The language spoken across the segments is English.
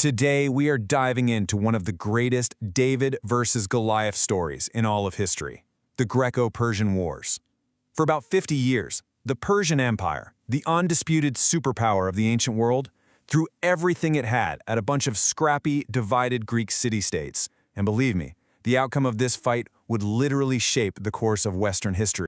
Today, we are diving into one of the greatest David versus Goliath stories in all of history, the Greco-Persian Wars. For about 50 years, the Persian Empire, the undisputed superpower of the ancient world, threw everything it had at a bunch of scrappy, divided Greek city-states. And believe me, the outcome of this fight would literally shape the course of Western history.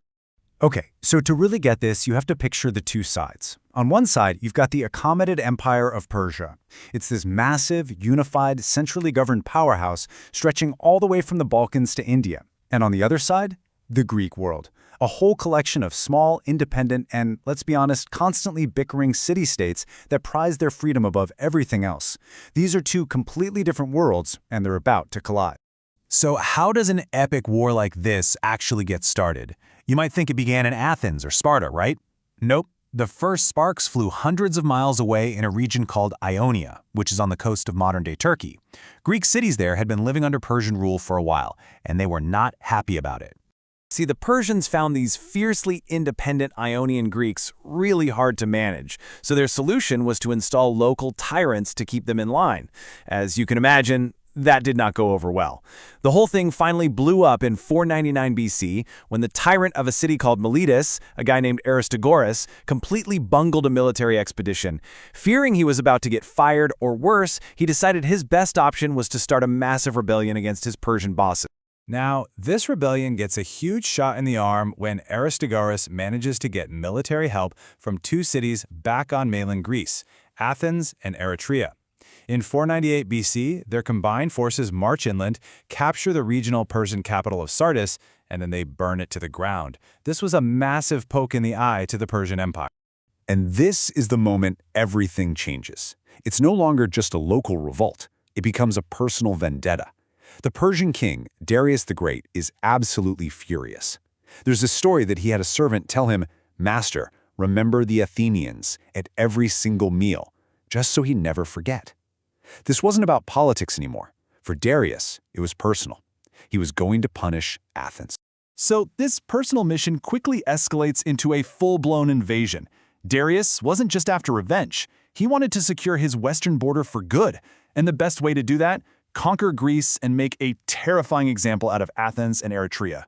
Okay, so to really get this, you have to picture the two sides. On one side, you've got the Achaemenid Empire of Persia. It's this massive, unified, centrally governed powerhouse stretching all the way from the Balkans to India. And on the other side, the Greek world, a whole collection of small, independent, and, let's be honest, constantly bickering city-states that prize their freedom above everything else. These are two completely different worlds, and they're about to collide. So how does an epic war like this actually get started? You might think it began in Athens or Sparta, right? Nope. The first sparks flew hundreds of miles away in a region called Ionia, which is on the coast of modern-day Turkey. Greek cities there had been living under Persian rule for a while, and they were not happy about it. See, the Persians found these fiercely independent Ionian Greeks really hard to manage, so their solution was to install local tyrants to keep them in line. As you can imagine, that did not go over well. The whole thing finally blew up in 499 BC when the tyrant of a city called Miletus, a guy named Aristagoras, completely bungled a military expedition. Fearing he was about to get fired or worse, he decided his best option was to start a massive rebellion against his Persian bosses. Now, this rebellion gets a huge shot in the arm when Aristagoras manages to get military help from two cities back on mainland Greece, Athens and Eretria. In 498 BC, their combined forces march inland, capture the regional Persian capital of Sardis, and then they burn it to the ground. This was a massive poke in the eye to the Persian Empire. And this is the moment everything changes. It's no longer just a local revolt. It becomes a personal vendetta. The Persian king, Darius the Great, is absolutely furious. There's a story that he had a servant tell him, "Master, remember the Athenians at every single meal," just so he'd never forget. This wasn't about politics anymore. For Darius, it was personal. He was going to punish Athens. So this personal mission quickly escalates into a full-blown invasion. Darius wasn't just after revenge. He wanted to secure his western border for good. And the best way to do that? Conquer Greece and make a terrifying example out of Athens and Eretria.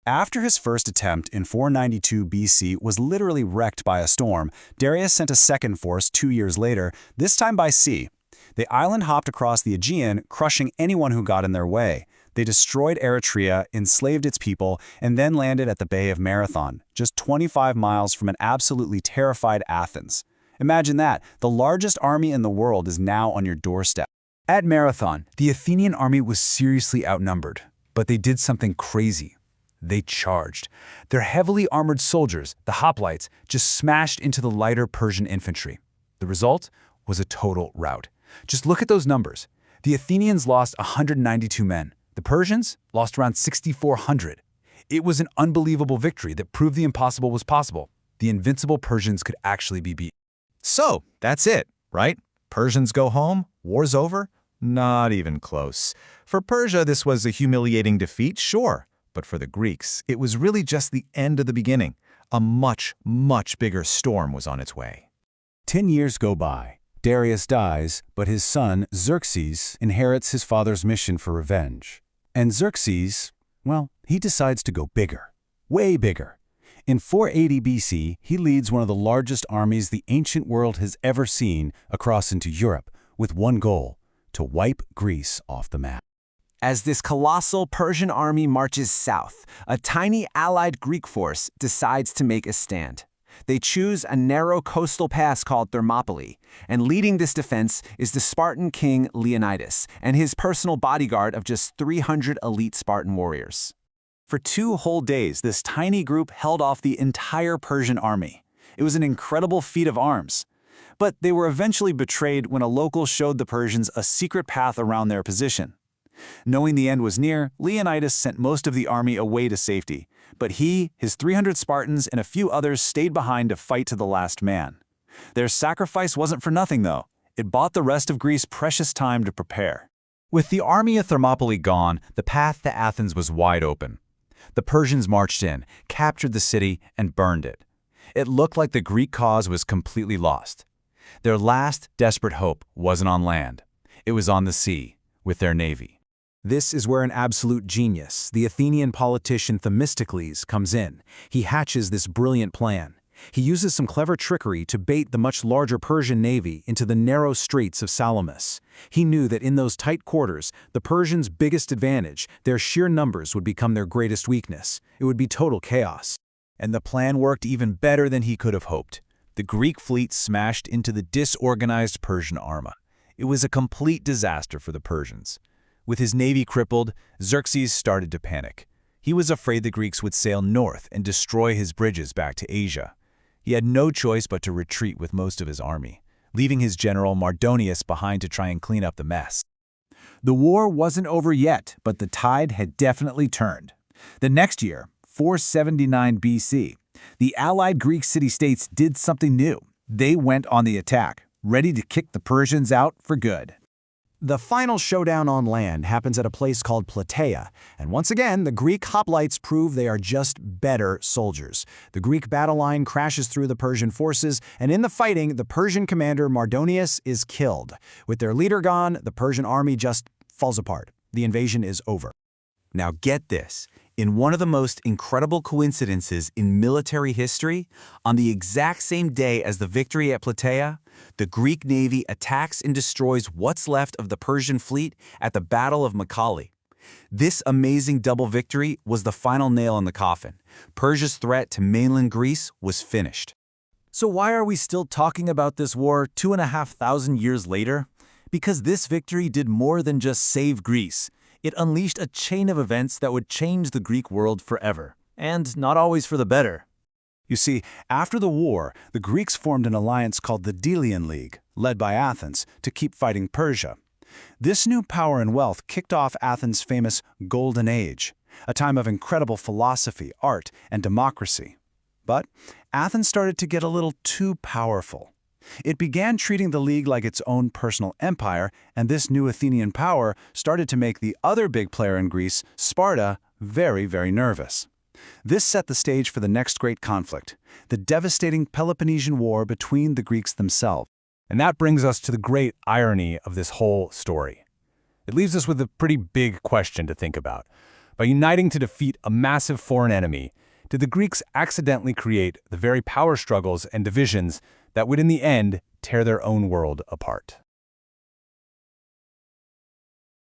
After his first attempt in 492 BC was literally wrecked by a storm, Darius sent a second force 2 years later, this time by sea. They island-hopped across the Aegean, crushing anyone who got in their way. They destroyed Eretria, enslaved its people, and then landed at the Bay of Marathon, just 25 miles from an absolutely terrified Athens. Imagine that, the largest army in the world is now on your doorstep. At Marathon, the Athenian army was seriously outnumbered, but they did something crazy. They charged. Their heavily armored soldiers, the hoplites, just smashed into the lighter Persian infantry. The result was a total rout. Just look at those numbers. The Athenians lost 192 men. The Persians lost around 6,400. It was an unbelievable victory that proved the impossible was possible. The invincible Persians could actually be beaten. So, that's it, right? Persians go home, war's over? Not even close. For Persia, this was a humiliating defeat, sure. But for the Greeks, it was really just the end of the beginning. A much, much bigger storm was on its way. 10 years go by. Darius dies, but his son, Xerxes, inherits his father's mission for revenge. And Xerxes, well, he decides to go bigger. Way bigger. In 480 BC, he leads one of the largest armies the ancient world has ever seen across into Europe, with one goal: to wipe Greece off the map. As this colossal Persian army marches south, a tiny allied Greek force decides to make a stand. They choose a narrow coastal pass called Thermopylae, and leading this defense is the Spartan king Leonidas and his personal bodyguard of just 300 elite Spartan warriors. For 2 whole days, this tiny group held off the entire Persian army. It was an incredible feat of arms. But they were eventually betrayed when a local showed the Persians a secret path around their position. Knowing the end was near, Leonidas sent most of the army away to safety, but he, his 300 Spartans, and a few others stayed behind to fight to the last man. Their sacrifice wasn't for nothing, though. It bought the rest of Greece precious time to prepare. With the army of Thermopylae gone, the path to Athens was wide open. The Persians marched in, captured the city, and burned it. It looked like the Greek cause was completely lost. Their last desperate hope wasn't on land. It was on the sea, with their navy. This is where an absolute genius, the Athenian politician Themistocles, comes in. He hatches this brilliant plan. He uses some clever trickery to bait the much larger Persian navy into the narrow straits of Salamis. He knew that in those tight quarters, the Persians' biggest advantage, their sheer numbers, would become their greatest weakness. It would be total chaos. And the plan worked even better than he could have hoped. The Greek fleet smashed into the disorganized Persian army. It was a complete disaster for the Persians. With his navy crippled, Xerxes started to panic. He was afraid the Greeks would sail north and destroy his bridges back to Asia. He had no choice but to retreat with most of his army, leaving his general Mardonius behind to try and clean up the mess. The war wasn't over yet, but the tide had definitely turned. The next year, 479 BC, the allied Greek city-states did something new. They went on the attack, ready to kick the Persians out for good. The final showdown on land happens at a place called Plataea, and once again, the Greek hoplites prove they are just better soldiers. The Greek battle line crashes through the Persian forces, and in the fighting, the Persian commander Mardonius is killed. With their leader gone, the Persian army just falls apart. The invasion is over. Now get this. In one of the most incredible coincidences in military history, on the exact same day as the victory at Plataea, the Greek navy attacks and destroys what's left of the Persian fleet at the Battle of Mycale. This amazing double victory was the final nail in the coffin. Persia's threat to mainland Greece was finished. So why are we still talking about this war 2,500 years later? Because this victory did more than just save Greece. It unleashed a chain of events that would change the Greek world forever, and not always for the better. You see, after the war, the Greeks formed an alliance called the Delian League, led by Athens, to keep fighting Persia. This new power and wealth kicked off Athens' famous Golden Age, a time of incredible philosophy, art, and democracy. But Athens started to get a little too powerful. It began treating the League like its own personal empire, and this new Athenian power started to make the other big player in Greece, Sparta, very, very nervous. This set the stage for the next great conflict, the devastating Peloponnesian War between the Greeks themselves. And that brings us to the great irony of this whole story. It leaves us with a pretty big question to think about. By uniting to defeat a massive foreign enemy, did the Greeks accidentally create the very power struggles and divisions that would in the end tear their own world apart?